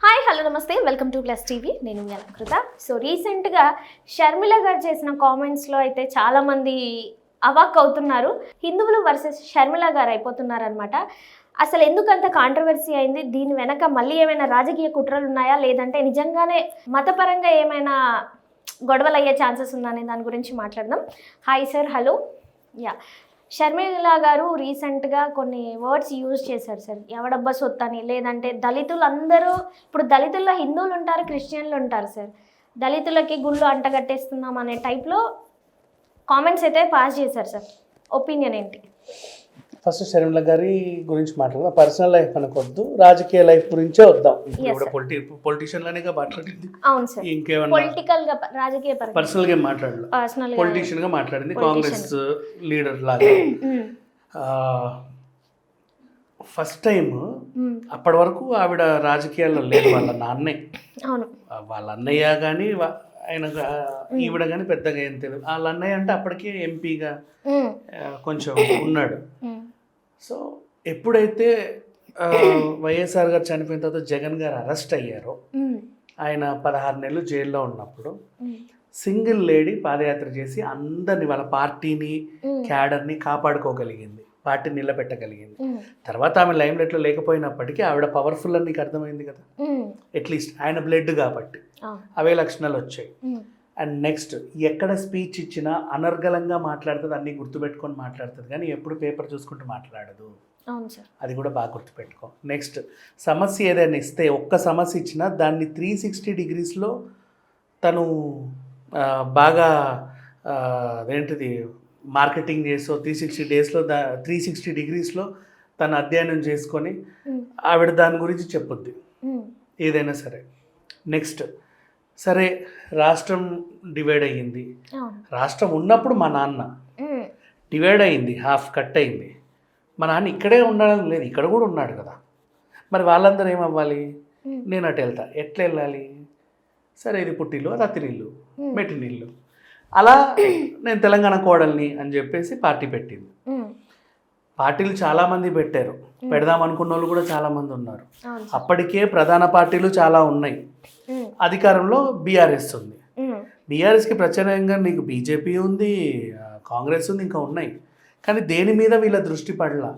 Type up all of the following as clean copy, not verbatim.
Hi hello నమస్తే welcome to plus TV. నేను మీ Alankrita. So రీసెంట్గా షర్మిల గారు చేసిన కామెంట్స్లో అయితే చాలామంది అవాక్ అవుతున్నారు. హిందువులు వర్సెస్ షర్మిల గారు అయిపోతున్నారు అనమాట. అసలు ఎందుకంత కాంట్రవర్సీ అయింది? దీని వెనక మళ్ళీ ఏమైనా రాజకీయ కుట్రలు ఉన్నాయా, లేదంటే నిజంగానే మతపరంగా ఏమైనా గొడవలు అయ్యే ఛాన్సెస్ ఉన్నాయనే దాని గురించి మాట్లాడదాం. Hi sir, hello. Yeah, Sharmila గారు రీసెంట్గా కొన్ని వర్డ్స్ యూజ్ చేశారు సార్. ఎవడబ్బా సొత్తు అని, లేదంటే దళితులు అందరూ, ఇప్పుడు దళితుల్లో హిందువులు ఉంటారు, క్రిస్టియన్లు ఉంటారు సార్. దళితులకి గుళ్ళు అంటగట్టేస్తున్నాం అనే టైప్లో కామెంట్స్ అయితే పాస్ చేశారు సార్. ఒపీనియన్ ఏంటి? ఫస్ట్ షర్మిల గారి గురించి మాట్లాడదాం. పర్సనల్ లైఫ్ అనుకోవద్దు, రాజకీయ లైఫ్ గురించే వద్దాం. పొలిటీషియన్లనేగా మాట్లాడింది. అవును సార్, ఇంకేమన్నా పొలిటికల్ గా, రాజకీయ పరంగా పర్సనల్ గా మాట్లాడలేదు. పర్సనల్ పొలిటీషియన్ గా మాట్లాడింది, కాంగ్రెస్ లీడర్ లాగా. ఫస్ట్ టైం అప్పటి వరకు ఆవిడ రాజకీయాల్లో లేదు. వాళ్ళ నాన్నే, అవును, వాళ్ళ అన్నయ్య కానీ ఆయన ఈవిడ కానీ పెద్దగా ఏం తెలియదు. వాళ్ళ అన్నయ్య అంటే అప్పటికే ఎంపీగా కొంచెం ఉన్నాడు. సో ఎప్పుడైతే వైఎస్ఆర్ గారు చనిపోయిన తర్వాత జగన్ గారు అరెస్ట్ అయ్యారో, ఆయన 16 నెలలు జైల్లో ఉన్నప్పుడు సింగిల్ లేడీ పాదయాత్ర చేసి అందరిని, వాళ్ళ పార్టీని, క్యాడర్ని కాపాడుకోగలిగింది, పార్టీని నిలబెట్టగలిగింది. తర్వాత ఆమె లైమ్ లైట్లో లేకపోయినప్పటికీ ఆవిడ పవర్ఫుల్ అని నీకు అర్థమైంది కదా. అట్లీస్ట్ ఆయన బ్లడ్ కాబట్టి అవే లక్షణాలు వచ్చాయి. అండ్ నెక్స్ట్, ఎక్కడ స్పీచ్ ఇచ్చినా అనర్గళంగా మాట్లాడుతుంది, అన్నీ గుర్తుపెట్టుకొని మాట్లాడుతుంది, కానీ ఎప్పుడు పేపర్ చూసుకుంటూ మాట్లాడదు. అది కూడా బాగా గుర్తుపెట్టుకో. నెక్స్ట్, సమస్య ఏదైనా ఇస్తే, ఒక్క సమస్య ఇచ్చినా దాన్ని 360 డిగ్రీస్లో తను బాగా అదేంటిది మార్కెటింగ్ చేసో 360 డేస్లో 360 డిగ్రీస్లో తను అధ్యయనం చేసుకొని ఆవిడ దాని గురించి చెప్పుద్ది ఏదైనా సరే. నెక్స్ట్, సరే రాష్ట్రం డివైడ్ అయ్యింది. రాష్ట్రం ఉన్నప్పుడు మా నాన్న డివైడ్ అయింది, హాఫ్ కట్ అయింది. మా నాన్న ఇక్కడే ఉండడం లేదు, ఇక్కడ కూడా ఉన్నాడు కదా. మరి వాళ్ళందరూ ఏమవ్వాలి? నేను అటు వెళ్తా, ఎట్లా వెళ్ళాలి? సరే, ఇది పుట్టిల్లు, అది అత్తినిల్లు, మెట్టినిల్లు, అలా నేను తెలంగాణ కోడల్ని అని చెప్పేసి పార్టీ పెట్టింది. పార్టీలు చాలామంది పెట్టారు, పెడదాం అనుకున్న వాళ్ళు కూడా చాలామంది ఉన్నారు. అప్పటికే ప్రధాన పార్టీలు చాలా ఉన్నాయి. అధికారంలో బీఆర్ఎస్ ఉంది. బీఆర్ఎస్కి ప్రత్యేకంగా నీకు బీజేపీ ఉంది, కాంగ్రెస్ ఉంది, ఇంకా ఉన్నాయి. కానీ దేని మీద వీళ్ళ దృష్టి పడలా,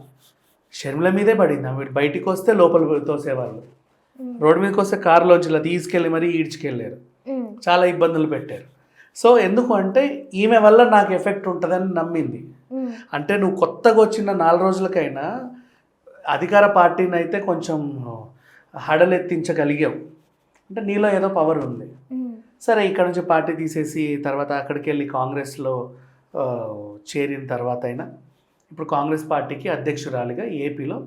షర్మిల మీదే పడింది. వీడు బయటికి వస్తే లోపల తోసేవాళ్ళు, రోడ్డు మీదకి వస్తే కారులోంచి ఇలా తీసుకెళ్ళి మరీ ఈడ్చుకెళ్ళారు, చాలా ఇబ్బందులు పెట్టారు. సో ఎందుకు అంటే ఈమె వల్ల నాకు ఎఫెక్ట్ ఉంటుందని నమ్మింది. అంటే నువ్వు కొత్తగా వచ్చిన 4 రోజులకైనా అధికార పార్టీని అయితే కొంచెం హడలెత్తించగలిగావు, అంటే నీలో ఏదో పవర్ ఉంది. సరే, ఇక్కడ నుంచి పార్టీ తీసేసి తర్వాత అక్కడికి వెళ్ళి కాంగ్రెస్లో చేరిన తర్వాత అయినా ఇప్పుడు కాంగ్రెస్ పార్టీకి అధ్యక్షురాలిగా ఏపీలో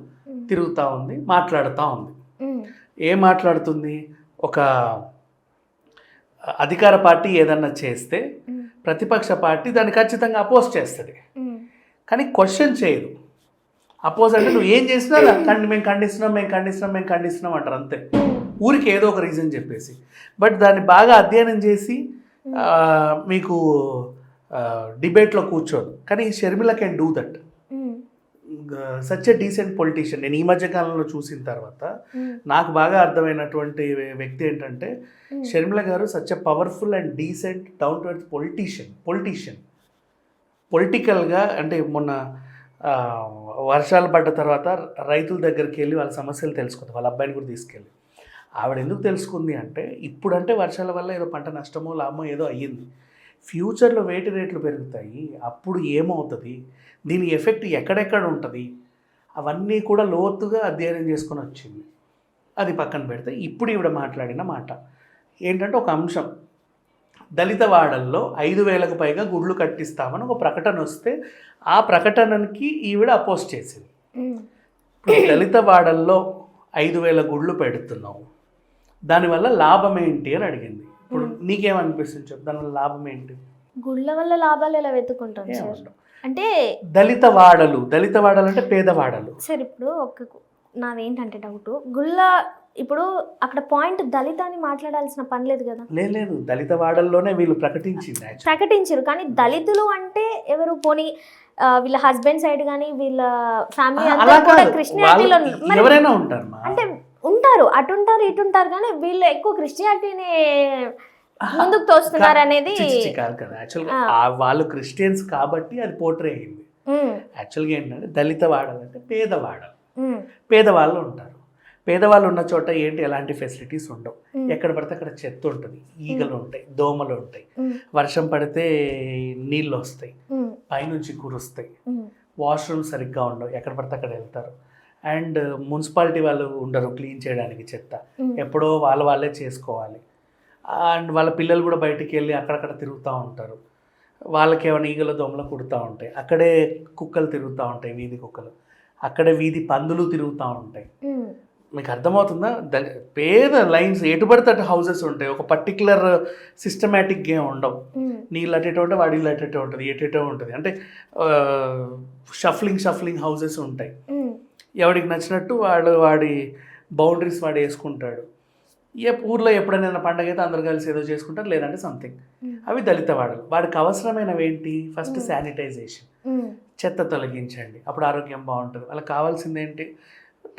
తిరుగుతూ ఉంది, మాట్లాడుతూ ఉంది. ఏం మాట్లాడుతుంది? ఒక అధికార పార్టీ ఏదన్నా చేస్తే ప్రతిపక్ష పార్టీ దాన్ని ఖచ్చితంగా అపోజ్ చేస్తుంది, కానీ క్వశ్చన్ చేయదు. అపోజ్ అంటే నువ్వు ఏం చేసినా మేము ఖండిస్తున్నాం అంటారు అంతే, ఊరికి ఏదో ఒక రీజన్ చెప్పేసి. బట్ దాన్ని బాగా అధ్యయనం చేసి మీకు డిబేట్లో కూర్చోదు. కానీ Sharmila can do that. Such a decent politician. నేను ఈ మధ్య కాలంలో చూసిన తర్వాత నాకు బాగా అర్థమైనటువంటి వ్యక్తి ఏంటంటే షర్మిల గారు such a powerful and decent down to earth politician. పొలిటికల్గా అంటే మొన్న వర్షాలు పడ్డ తర్వాత రైతుల దగ్గరికి వెళ్ళి వాళ్ళ సమస్యలు తెలుసుకుంది, వాళ్ళ అబ్బాయిని కూడా తీసుకెళ్ళి. ఆవిడ ఎందుకు తెలుసుకుంది అంటే, ఇప్పుడంటే వర్షాల వల్ల ఏదో పంట నష్టమో లాభమో ఏదో అయ్యింది, ఫ్యూచర్లో వేటి రేట్లు పెరుగుతాయి, అప్పుడు ఏమవుతుంది, దీని ఎఫెక్ట్ ఎక్కడెక్కడ ఉంటుంది, అవన్నీ కూడా లోతుగా అధ్యయనం చేసుకొని వచ్చింది. అది పక్కన పెడితే ఇప్పుడు ఈవిడ మాట్లాడిన మాట ఏంటంటే, ఒక అంశం, దళిత వాడల్లో 5,000కు పైగా గుళ్ళు కట్టిస్తామని ఒక ప్రకటన వస్తే ఆ ప్రకటనకి ఈవిడ అపోజ్ చేసింది. దళిత వాడల్లో 5,000 గుళ్ళు పెడుతున్నావు, దానివల్ల లాభం ఏంటి అని అడిగింది. ఇప్పుడు నీకేమనిపిస్తుంది చెప్పు, దానివల్ల లాభం ఏంటి? గుళ్ళ వల్ల లాభాలు ఎలా వెతుకుంటాం సార్? అంటే దళిత వాడలు అంటే పేదవాడలు సార్. ఇప్పుడు నాదేంటంటే డౌట్, గుళ్ళ ఇప్పుడు అక్కడ పాయింట్ దళిత అని మాట్లాడాల్సిన పని లేదు కదా. లేదు, దళిత వాడల్లోనే వీళ్ళు ప్రకటించారు. కానీ దళితులు అంటే ఎవరు? పోనీ వీళ్ళ హస్బెండ్ సైడ్ కానీ వీళ్ళ ఫ్యామిలీ అంతా కూడా క్రిస్టియానిటీలో ఎవరైనా ఉంటారు. అంటే ఉంటారు, అటు ఉంటారు ఇటు ఉంటారు, కానీ వీళ్ళు ఎక్కువ క్రిస్టియానిటీని ముందుకు తోస్తున్నారు అనేది. కాదు కదా, యాక్చువల్గా వాళ్ళు క్రిస్టియన్స్ కాబట్టి అది పోర్ట్రే అయింది. యాక్చువల్గా ఏంటంటే దళిత వాడాలంటే పేదవాడలు, పేదవాళ్ళు ఉంటారు. పేదవాళ్ళు ఉన్న చోట ఏంటి, ఎలాంటి ఫెసిలిటీస్ ఉండవు. ఎక్కడ పడితే అక్కడ చెత్త ఉంటుంది, ఈగలు ఉంటాయి, దోమలు ఉంటాయి, వర్షం పడితే నీళ్ళు వస్తాయి, పైనుంచి కురుస్తాయి, వాష్రూమ్ సరిగ్గా ఉండవు, ఎక్కడ పడితే అక్కడ వెళ్తారు. అండ్ మున్సిపాలిటీ వాళ్ళు ఉండరు క్లీన్ చేయడానికి, చెత్త ఎప్పుడో వాళ్ళే చేసుకోవాలి. అండ్ వాళ్ళ పిల్లలు కూడా బయటికి వెళ్ళి అక్కడక్కడ తిరుగుతూ ఉంటారు. వాళ్ళకి ఏమైనా ఈగల దోమలు కుడుతూ ఉంటాయి, అక్కడే కుక్కలు తిరుగుతూ ఉంటాయి, వీధి కుక్కలు, అక్కడే వీధి పందులు తిరుగుతూ ఉంటాయి. మీకు అర్థమవుతుందా? పేద లైన్స్ ఎటు పడితే అటు హౌసెస్ ఉంటాయి, ఒక పర్టికులర్ సిస్టమేటిక్ గేమ్ ఉండవు. నీళ్ళు అటేటో ఉంటే వాడి ఇల్లు అటేటో ఉంటుంది, ఎటేటో ఉంటుంది. అంటే షఫ్లింగ్ హౌసెస్ ఉంటాయి. ఎవడికి నచ్చినట్టు వాడి బౌండరీస్ వాడు వేసుకుంటాడు. ఊర్లో ఎప్పుడైనా పండగ అయితే అందరు కలిసి ఏదో చేసుకుంటారు, లేదంటే సంథింగ్. అవి దళిత వాడలు. వాడికి అవసరమైనవి ఏంటి? ఫస్ట్ శానిటైజేషన్, చెత్త తొలగించండి, అప్పుడు ఆరోగ్యం బాగుంటుంది. వాళ్ళకి కావాల్సింది ఏంటి?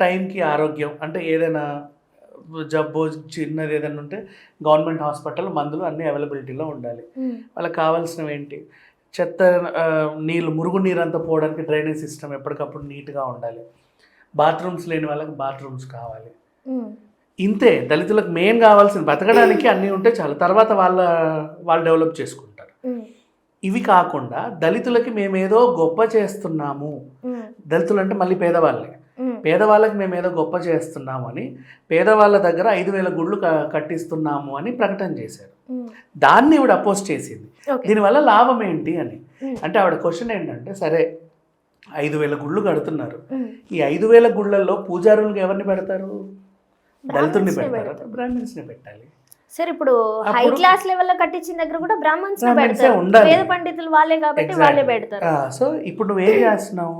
టైంకి ఆరోగ్యం. అంటే ఏదైనా జబ్బు చిన్నది ఏదైనా ఉంటే గవర్నమెంట్ హాస్పిటల్ మందులు అన్నీ అవైలబిలిటీలో ఉండాలి. వాళ్ళకి కావాల్సినవి ఏంటి? చెత్త నీళ్ళు, మురుగు నీరు అంతా పోవడానికి డ్రైనేజ్ సిస్టమ్ ఎప్పటికప్పుడు నీట్గా ఉండాలి. బాత్రూమ్స్ లేని వాళ్ళకి బాత్రూమ్స్ కావాలి. ఇంతే దళితులకు మెయిన్ కావాల్సిన, బతకడానికి అన్నీ ఉంటే చాలు, తర్వాత వాళ్ళు డెవలప్ చేసుకుంటారు. ఇవి కాకుండా దళితులకి మేమేదో గొప్ప చేస్తున్నాము, దళితులు అంటే మళ్ళీ పేదవాళ్ళే, పేదవాళ్ళకి మేమేదో గొప్ప చేస్తున్నాము అని పేదవాళ్ళ దగ్గర 5,000 గుళ్ళు కట్టిస్తున్నాము అని ప్రకటన చేశారు. దాన్ని ఆవిడ అపోజ్ చేసింది. దీనివల్ల లాభం ఏంటి అని అంటే ఆవిడ క్వశ్చన్ ఏంటంటే, సరే 5,000 గుళ్ళు కడుతున్నారు, ఈ 5,000 గుళ్ళల్లో పూజారులకు ఎవరిని పెడతారు? దళితుల్ని పెడతారు, బ్రాహ్మణ్స్ని పెట్టాలి. సరే, ఇప్పుడు హై క్లాస్ లెవెల్లో కట్టించిన దగ్గర కూడా బ్రాహ్మణ్స్ పెడతారు, వేద పండితులు వాళ్ళే కాబట్టి వాళ్ళే పెడతారు. సో ఇప్పుడు నువ్వేం చేస్తున్నావు?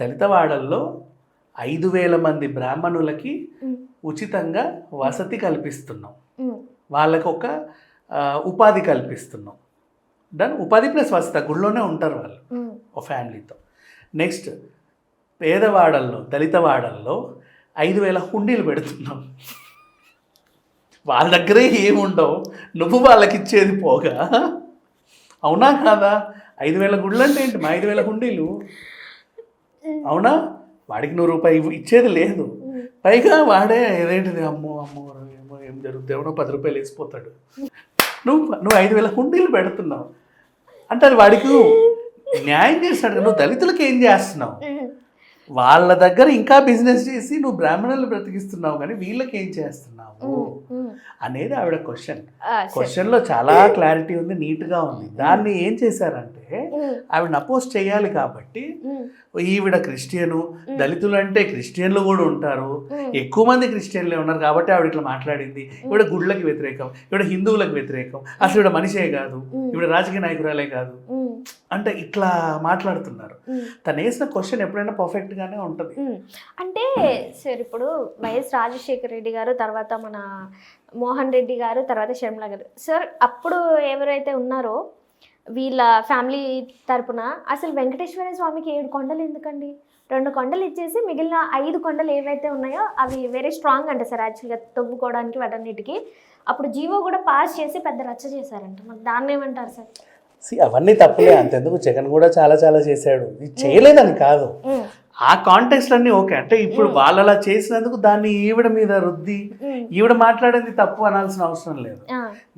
దళిత వాడల్లో 5,000 మంది బ్రాహ్మణులకి ఉచితంగా వసతి కల్పిస్తున్నాం, వాళ్ళకి ఒక ఉపాధి కల్పిస్తున్నాం. దాని ఉపాధి ప్లస్ వసతి, గుళ్ళోనే ఉంటారు వాళ్ళు ఒక ఫ్యామిలీతో. నెక్స్ట్ పేదవాడల్లో, దళిత వాడల్లో 5,000 హుండీలు పెడుతున్నాం. వాళ్ళ దగ్గరే ఏముండవు, నువ్వు వాళ్ళకి ఇచ్చేది పోగా. అవునా కాదా? 5,000 గుళ్ళు అంటే ఏంటి? మా 5,000 హుండీలు. అవునా? వాడికి 100 రూపాయలు ఇచ్చేది లేదు, పైగా వాడే ఏదేంటిది అమ్మో ఏమో ఏం జరుగుతుంది, ఎవడో 10 రూపాయలు వేసిపోతాడు. నువ్వు 5,000 హుండీలు పెడుతున్నావు అంటే అది వాడికి న్యాయం చేస్తాడు. నువ్వు దళితులకి ఏం చేస్తున్నావు? వాళ్ళ దగ్గర ఇంకా బిజినెస్ చేసి నువ్వు బ్రాహ్మణులు బ్రతికిస్తున్నావు, కానీ వీళ్ళకి ఏం చేస్తున్నావు అనేది ఆవిడ క్వశ్చన్లో చాలా క్లారిటీ ఉంది, నీట్గా ఉంది. దాన్ని ఏం చేశారంటే ఆవిడ అపోజ్ చేయాలి కాబట్టి, ఈవిడ క్రిస్టియను, దళితులు అంటే క్రిస్టియన్లు కూడా ఉంటారు, ఎక్కువ మంది క్రిస్టియన్లే ఉన్నారు కాబట్టి ఆవిడ ఇట్లా మాట్లాడింది. ఈవిడ గుళ్ళకి వ్యతిరేకం, ఈవిడ హిందువులకు వ్యతిరేకం, అసలు ఈవిడ మనిషే కాదు, ఈవిడ రాజకీయ నాయకురాలే కాదు అంటే ఇట్లా మాట్లాడుతున్నారు. తను వేసిన క్వశ్చన్ ఎప్పుడైనా పర్ఫెక్ట్గానే ఉంటుంది. అంటే సార్, ఇప్పుడు వైఎస్ రాజశేఖర రెడ్డి గారు, తర్వాత మన మోహన్ రెడ్డి గారు, తర్వాత షర్మిల గారు సార్, అప్పుడు ఎవరైతే ఉన్నారో వీళ్ళ ఫ్యామిలీ తరపున అసలు వెంకటేశ్వర స్వామికి 7 కొండలు ఎందుకండి? 2 కొండలు ఇచ్చేసి మిగిలిన 5 కొండలు ఏవైతే ఉన్నాయో అవి వెరీ స్ట్రాంగ్ అంట సార్, యాక్చువల్గా తవ్వుకోవడానికి వాటన్నిటికీ. అప్పుడు జీవో కూడా పాస్ చేసి పెద్ద రచ్చ చేశారంట, మరి దాన్ని ఏమంటారు సార్? అవన్నీ తప్పులే, అంతెందుకు జగన్ కూడా చాలా చేశాడు, చేయలేదని కాదు, ఆ కాంటెక్స్ట్ అన్నీ ఓకే. అంటే ఇప్పుడు వాళ్ళు అలా చేసినందుకు దాన్ని ఈవిడ మీద రుద్ది ఈవిడ మాట్లాడేది తప్పు అనాల్సిన అవసరం లేదు.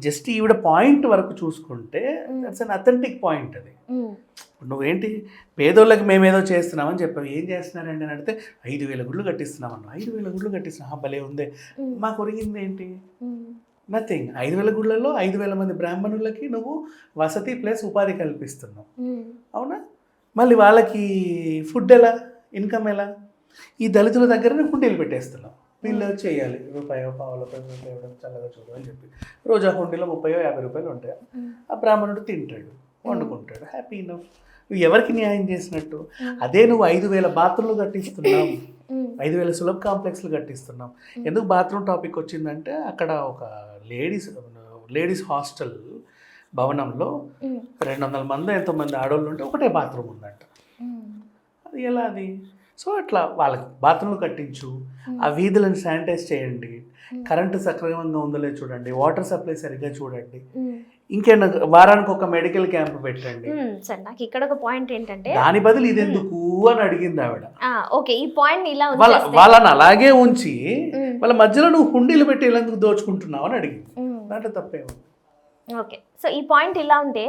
జస్ట్ ఈవిడ పాయింట్ వరకు చూసుకుంటే దట్స్ అన్ అథెంటిక్ పాయింట్. అది నువ్వేంటి పేదోళ్ళకి మేమేదో చేస్తున్నామని చెప్పావు, ఏం చేస్తున్నారండి అని అడిగితే 5,000 గుళ్ళు కట్టిస్తున్నామన్నా. 5,000 గుళ్ళు కట్టిస్తున్నా, భలే ఉందే, మాకు ఒరిగింది ఏంటి? నథింగ్. 5,000 గుళ్ళల్లో 5,000 మంది బ్రాహ్మణులకి నువ్వు వసతి ప్లస్ ఉపాధి కల్పిస్తున్నావు, అవునా? మళ్ళీ వాళ్ళకి ఫుడ్ ఎలా, ఇన్కమ్ ఎలా? ఈ దళితుల దగ్గరనే హుండీలు పెట్టేస్తున్నావు. వీళ్ళు చేయాలి, రూపాయో పావులో 10 రూపాయలు ఇవ్వడం చల్లగా చూడు అని చెప్పి, రోజు ఆ హుండీలో 30-50 రూపాయలు ఉంటాయి. ఆ బ్రాహ్మణుడు తింటాడు, వండుకుంటాడు, హ్యాపీ ఇనఫ్. నువ్వు ఎవరికి న్యాయం చేసినట్టు? అదే నువ్వు 5,000 బాత్రూమ్లు కట్టిస్తున్నావు, 5,000 సులభ కాంప్లెక్స్లు కట్టిస్తున్నాం. ఎందుకు బాత్రూమ్ టాపిక్ వచ్చిందంటే, అక్కడ ఒక లేడీస్ హాస్టల్ భవనంలో 200 మంది ఎంతోమంది ఆడవాళ్ళు ఉంటే ఒకటే బాత్రూమ్ ఉందంట. అది ఎలా? అది సో అట్లా వాళ్ళకి బాత్రూమ్లు కట్టించు, ఆ వీధులను శానిటైజ్ చేయండి, కరెంటు సక్రమంగా ఉందో లేదో చూడండి, వాటర్ సప్లై సరిగ్గా చూడండి, ఇంకేనా వారానికి ఒక మెడికల్ క్యాంప్ పెట్టండి. సార్ నాకు ఇక్కడ ఒక పాయింట్ ఏంటంటే దాని బదులు ఇది ఎందుకు అని అడిగింది ఆవిడ. ఓకే, ఈ పాయింట్ ఇలా వాళ్ళని అలాగే ఉంచి వాళ్ళ మధ్యలో నువ్వు హుండీలు పెట్టి ఎందుకు దోచుకుంటున్నావు అని అడిగింది. దాంట్లో తప్పేమో. ఓకే, సో ఈ పాయింట్ ఇలా ఉంటే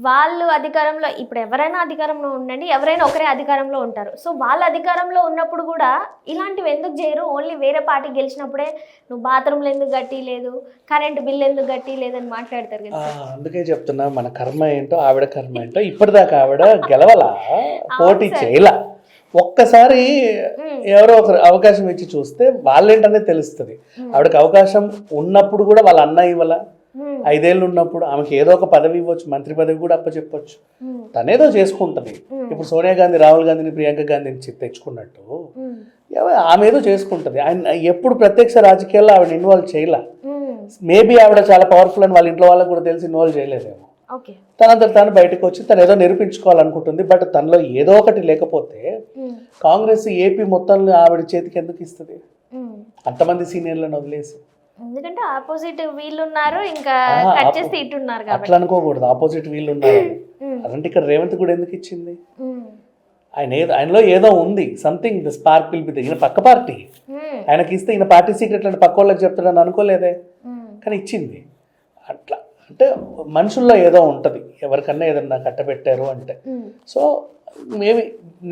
వాళ్ళు అధికారంలో, ఇప్పుడు ఎవరైనా అధికారంలో ఉండండి, ఎవరైనా ఒకరే అధికారంలో ఉంటారు. సో వాళ్ళ అధికారంలో ఉన్నప్పుడు కూడా ఇలాంటివి ఎందుకు చేయరు? ఓన్లీ వేరే పార్టీ గెలిచినప్పుడే నువ్వు బాత్రూమ్లు ఎందుకు గట్టి లేదు, కరెంట్ బిల్ ఎందుకు గట్టి లేదని మాట్లాడతారు కదా. అందుకే చెప్తున్నా, మన కర్మ ఏంటో ఆవిడ కర్మ ఏంటో. ఇప్పటిదాకా ఆవిడ గెలవలా, పోటీ చేయలా. ఒక్కసారి ఎవరో ఒకరు అవకాశం ఇచ్చి చూస్తే వాళ్ళేంటనేది తెలుస్తుంది. ఆవిడకి అవకాశం ఉన్నప్పుడు కూడా వాళ్ళ అన్న ఇవ్వాల, 5 ఏళ్ళు ఉన్నప్పుడు ఆమెకి ఏదో ఒక పదవి ఇవ్వచ్చు, మంత్రి పదవి కూడా అప్పచెప్పొచ్చు, తనేదో చేసుకుంటుంది. ఇప్పుడు సోనియా గాంధీ రాహుల్ గాంధీని ప్రియాంక గాంధీని తెచ్చుకున్నట్టు ఆమె ఏదో చేసుకుంటుంది. ఆయన ఎప్పుడు ప్రత్యక్ష రాజకీయాల్లో ఆవిడ ఇన్వాల్వ్ చేయలే. మేబీ ఆవిడ చాలా పవర్ఫుల్ అని వాళ్ళ ఇంట్లో వాళ్ళకి కూడా తెలిసి ఇన్వాల్వ్ చేయలేదేమో. తనంతా తాను బయటకు వచ్చి తను ఏదో నిరూపించుకోవాలనుకుంటుంది. బట్ తనలో ఏదో ఒకటి లేకపోతే కాంగ్రెస్ ఏపీ మొత్తంలో ఆవిడ చేతికి ఎందుకు ఇస్తుంది అంతమంది సీనియర్లను వదిలేసి? ఎందుకంటే ఆపోజిట్ వీళ్ళు ఉన్నారు, ఇంకా కట్ చేస్తే ఇటు ఉన్నారు కాబట్టి అట్లా అనుకోకూడదు. ఆపోజిట్ వీళ్ళు ఉన్నారు అదంటే ఇక్కడ రేవంత్ కూడా ఎందుకు ఇచ్చింది? ఆయనలో ఏదో ఉంది, something the spark will be. ఈయన పక్క పార్టీ, ఆయనకి ఇస్తే ఈయన పార్టీ సీక్రెట్ అంటే పక్క వాళ్ళకి చెప్తాడని అనుకోలేదే, కానీ ఇచ్చింది. అట్లా అంటే మనుషుల్లో ఏదో ఉంటుంది, ఎవరికన్నా ఏదన్నా కట్టబెట్టారు అంటే. సో మేబీ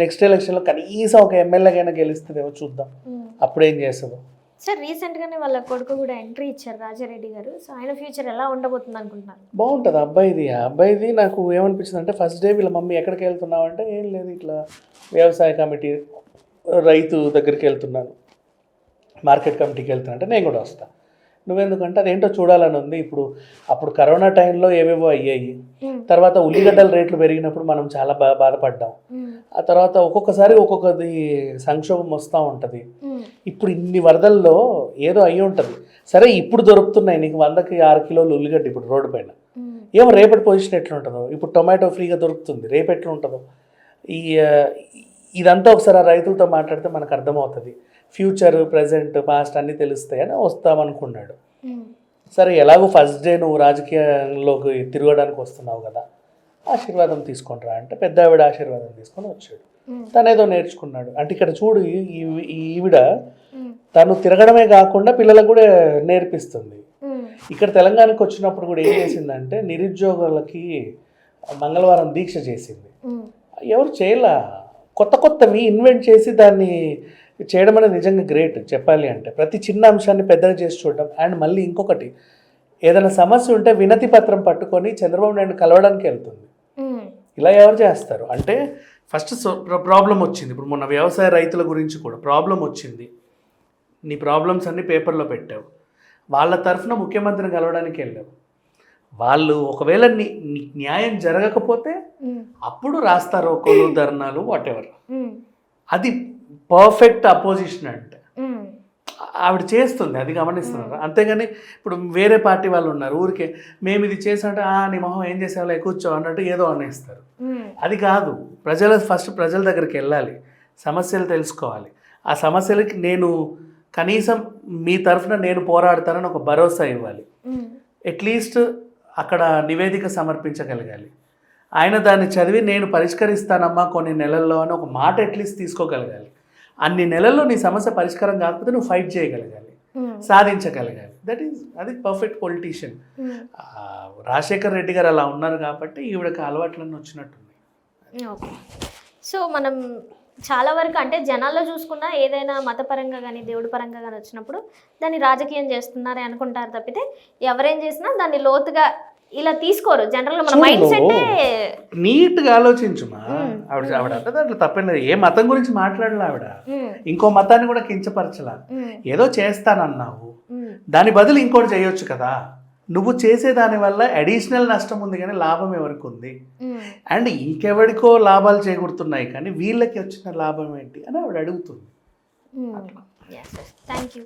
నెక్స్ట్ ఎలక్షన్లో కనీసం ఒక ఎమ్మెల్యేకైనా గెలుస్తుందేమో, చూద్దాం అప్పుడేం చేస్తుందో. సార్ రీసెంట్గానే వాళ్ళ కొడుకు కూడా ఎంట్రీ ఇచ్చారు, రాజారెడ్డి గారు. సో ఆయన ఫ్యూచర్ ఎలా ఉండబోతుంది అనుకుంటున్నారు? బాగుంటుంది అబ్బాయిది. నాకు ఏమనిపించింది అంటే, ఫస్ట్ డే వీళ్ళ మమ్మీ ఎక్కడికి వెళ్తున్నావు అంటే, ఏం లేదు ఇట్లా వ్యవసాయ కమిటీ రైతు దగ్గరికి వెళ్తున్నాను, మార్కెట్ కమిటీకి వెళ్తున్నా అంటే, నేను కూడా వస్తాను, నువ్వెందుకంటే అదేంటో చూడాలని ఉంది. అప్పుడు కరోనా టైంలో ఏవేవో అయ్యాయి, తర్వాత ఉల్లిగడ్డల రేట్లు పెరిగినప్పుడు మనం చాలా బాధపడ్డాం. ఆ తర్వాత ఒక్కొక్కసారి ఒక్కొక్కది సంక్షోభం వస్తూ ఉంటుంది. ఇప్పుడు ఇన్ని వరదల్లో ఏదో అయ్యి ఉంటుంది. సరే ఇప్పుడు దొరుకుతున్నాయి నీకు 100కి 6 కిలోలు ఉల్లిగడ్డ ఇప్పుడు రోడ్డు పైన. ఏమో రేపటి పొజిషన్ ఎట్లా ఉంటుందో, ఇప్పుడు టొమాటో ఫ్రీగా దొరుకుతుంది, రేపు ఎట్లా ఉంటుందో. ఇదంతా ఒకసారి ఆ రైతులతో మాట్లాడితే మనకు అర్థమవుతుంది. ఫ్యూచర్, ప్రజెంట్, పాస్ట్ అన్నీ తెలుస్తాయని వస్తామనుకున్నాడు. సరే ఎలాగో ఫస్ట్ డే నువ్వు రాజకీయాల్లోకి తిరగడానికి వస్తున్నావు కదా, ఆశీర్వాదం తీసుకుంటారా అంటే పెద్ద ఆవిడ ఆశీర్వాదం తీసుకొని వచ్చాడు. తనేదో నేర్చుకున్నాడు. అంటే ఇక్కడ చూడు, ఈవిడ తను తిరగడమే కాకుండా పిల్లలకు కూడా నేర్పిస్తుంది. ఇక్కడ తెలంగాణకు వచ్చినప్పుడు కూడా ఏం చేసిందంటే, నిరుద్యోగులకి మంగళవారం దీక్ష చేసింది. ఎవరు చేయలా, కొత్తవి ఇన్వెంట్ చేసి దాన్ని చేయడం అనేది నిజంగా గ్రేట్ చెప్పాలి అంటే. ప్రతి చిన్న అంశాన్ని పెద్దగా చేసి చూడడం. అండ్ మళ్ళీ ఇంకొకటి, ఏదైనా సమస్య ఉంటే వినతి పత్రం పట్టుకొని చంద్రబాబు నాయుడు కలవడానికి వెళ్తుంది. ఇలా ఎవరు చేస్తారు అంటే, ఫస్ట్ ప్రాబ్లం వచ్చింది. ఇప్పుడు మొన్న వ్యవసాయ రైతుల గురించి కూడా ప్రాబ్లం వచ్చింది, నీ ప్రాబ్లమ్స్ అన్నీ పేపర్లో పెట్టావు, వాళ్ళ తరఫున ముఖ్యమంత్రిని కలవడానికి వెళ్ళావు. వాళ్ళు ఒకవేళ న్యాయం జరగకపోతే అప్పుడు రాస్తారు ఒకళ్ళు ధర్నాలు వాటెవర్. అది పర్ఫెక్ట్ అపోజిషన్ అంటే ఆవిడ చేస్తుంది, అది గమనిస్తున్నారు. అంతేగాని ఇప్పుడు వేరే పార్టీ వాళ్ళు ఉన్నారు, ఊరికే మేము ఇది చేసినట్టు నీ మొహం ఏం చేసేవాళ్ళు కూర్చో అన్నట్టు ఏదో అనేస్తారు. అది కాదు. ప్రజల దగ్గరికి వెళ్ళాలి, సమస్యలు తెలుసుకోవాలి. ఆ సమస్యలకి నేను కనీసం మీ తరఫున నేను పోరాడతానని ఒక భరోసా ఇవ్వాలి. అట్లీస్ట్ అక్కడ నివేదిక సమర్పించగలగాలి. ఆయన దాన్ని చదివి నేను పరిష్కరిస్తానమ్మా కొన్ని నెలల్లో అని ఒక మాట అట్లీస్ట్ తీసుకోగలగాలి. అన్ని నెలల్లో నీ సమస్య పరిష్కారం కాకపోతే నువ్వు ఫైట్ చేయగలగాలి, సాధించగలగాలి. అది పర్ఫెక్ట్ పొలిటీషియన్. రాజశేఖర్ రెడ్డి గారు అలా ఉన్నారు కాబట్టి ఈవిడకి అలవాట్లన్నీ వచ్చినట్టున్నాయి. ఓకే, సో మనం చాలా వరకు అంటే జనాల్లో చూసుకున్నా ఏదైనా మతపరంగా కానీ దేవుడి పరంగా కానీ వచ్చినప్పుడు దాన్ని రాజకీయం చేస్తున్నారే అనుకుంటారు తప్పితే, ఎవరేం చేసినా దాన్ని లోతుగా ఇలా తీసుకోరు. జనరల్గా మన మైండ్ సెట్ నీట్గా ఆలోచించుమా. ఆవిడ అంటే దాంట్లో తప్పేం లేదు. ఏ మతం గురించి మాట్లాడలే ఆవిడ, ఇంకో మతాన్ని కూడా కించపరచలా. ఏదో చేస్తానన్నావు, దాని బదులు ఇంకోటి చేయొచ్చు కదా. నువ్వు చేసే దాని వల్ల అడిషనల్ నష్టం ఉంది కానీ లాభం ఎవరికి ఉంది? అండ్ ఇంకెవరికో లాభాలు చేకూరుతున్నాయి కానీ వీళ్ళకి వచ్చిన లాభం ఏంటి అని ఆవిడ అడుగుతుంది. Thank you.